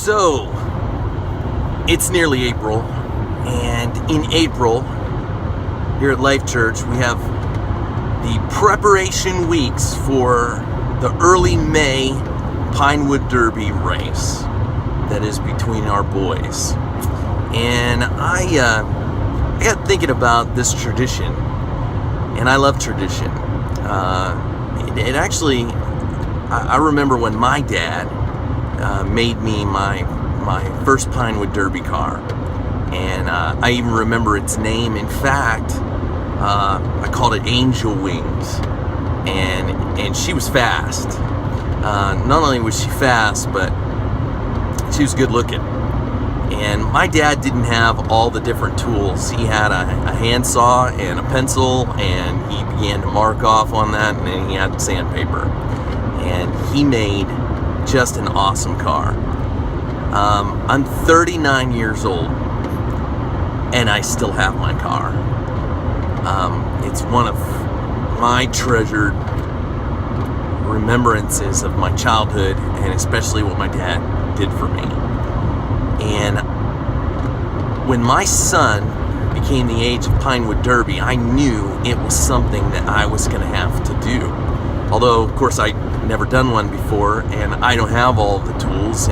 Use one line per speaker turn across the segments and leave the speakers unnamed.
So, it's nearly April, and in April, here at Life Church, we have the preparation weeks for the early May Pinewood Derby Race that is between our boys. And I got thinking about this tradition, and I love tradition. It actually, I remember when my dad made me my first Pinewood Derby car, and I even remember its name. In fact, I called it Angel Wings, and she was fast. Not only was she fast, but she was good looking. And my dad didn't have all the different tools. He had a handsaw and a pencil, and he began to mark off on that, and then he had sandpaper. And he made just an awesome car. I'm 39 years old, and I still have my car. It's one of my treasured remembrances of my childhood, and especially what my dad did for me. And when my son became the age of Pinewood Derby, I knew it was something that I was going to have to do. Although, of course, I'd never done one before, and I don't have all the tools,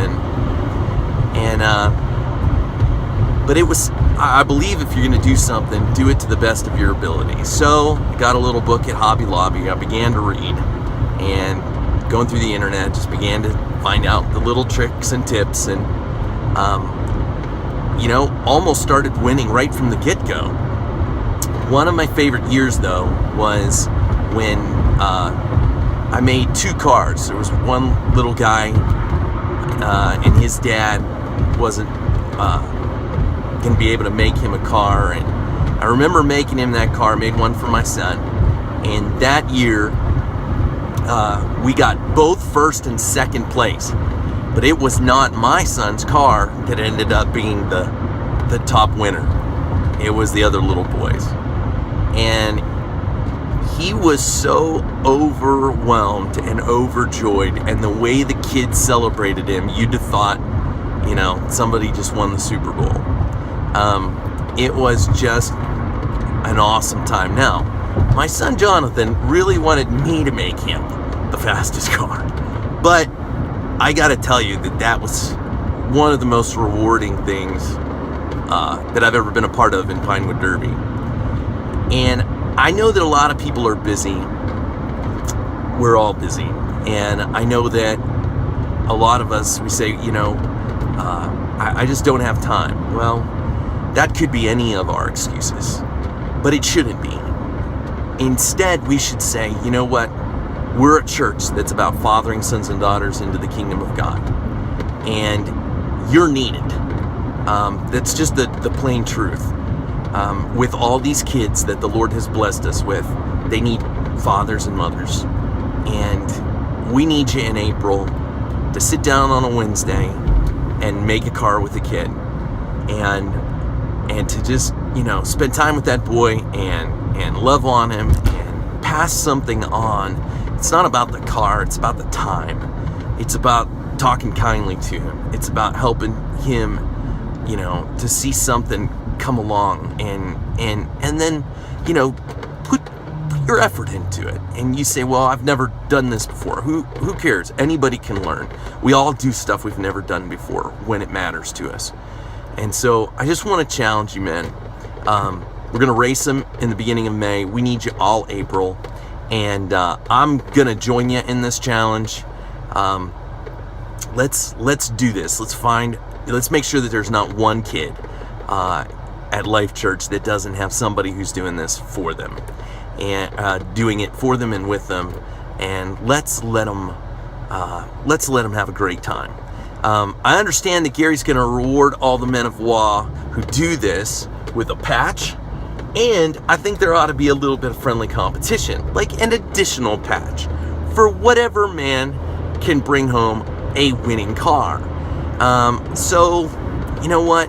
but it was, I believe if you're going to do something, do it to the best of your ability. So I got a little book at Hobby Lobby. I began to read, and going through the internet, just began to find out the little tricks and tips, and almost started winning right from the get-go. One of my favorite years, though, was when I made two cars. There was one little guy, and his dad wasn't going to be able to make him a car, and I remember making him that car, made one for my son, and that year we got both first and second place. But it was not my son's car that ended up being the top winner. It was the other little boys. And he was so overwhelmed and overjoyed, and the way the kids celebrated him, you'd have thought, somebody just won the Super Bowl. It was just an awesome time. Now, my son Jonathan really wanted me to make him the fastest car. But I gotta tell you that was one of the most rewarding things that I've ever been a part of in Pinewood Derby. And I know that a lot of people are busy. We're all busy. And I know that a lot of us, we say, I just don't have time. Well, that could be any of our excuses, but it shouldn't be. Instead, we should say, you know what? We're a church that's about fathering sons and daughters into the kingdom of God. And you're needed. That's just the plain truth. With all these kids that the Lord has blessed us with, they need fathers and mothers. And we need you in April to sit down on a Wednesday and make a car with a kid. And to just, spend time with that boy and love on him and pass something on. It's not about the car, it's about the time. It's about talking kindly to him. It's about helping him, to see something come along and then, put your effort into it. And you say, well, I've never done this before. Who cares? Anybody can learn. We all do stuff we've never done before when it matters to us. And so I just want to challenge you, men. We're going to race them in the beginning of May. We need you all April. And I'm gonna join you in this challenge. Let's do this. Let's make sure that there's not one kid at Life Church that doesn't have somebody who's doing this for them, and doing it for them and with them. And let's let them have a great time. I understand that Gary's gonna reward all the men of WAHU who do this with a patch. And I think there ought to be a little bit of friendly competition, like an additional patch, for whatever man can bring home a winning car. So, you know what?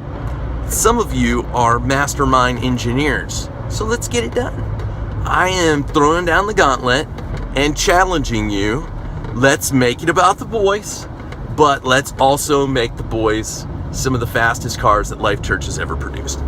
Some of you are mastermind engineers, so let's get it done. I am throwing down the gauntlet and challenging you. Let's make it about the boys. but let's also make the boys some of the fastest cars that Life Church has ever produced.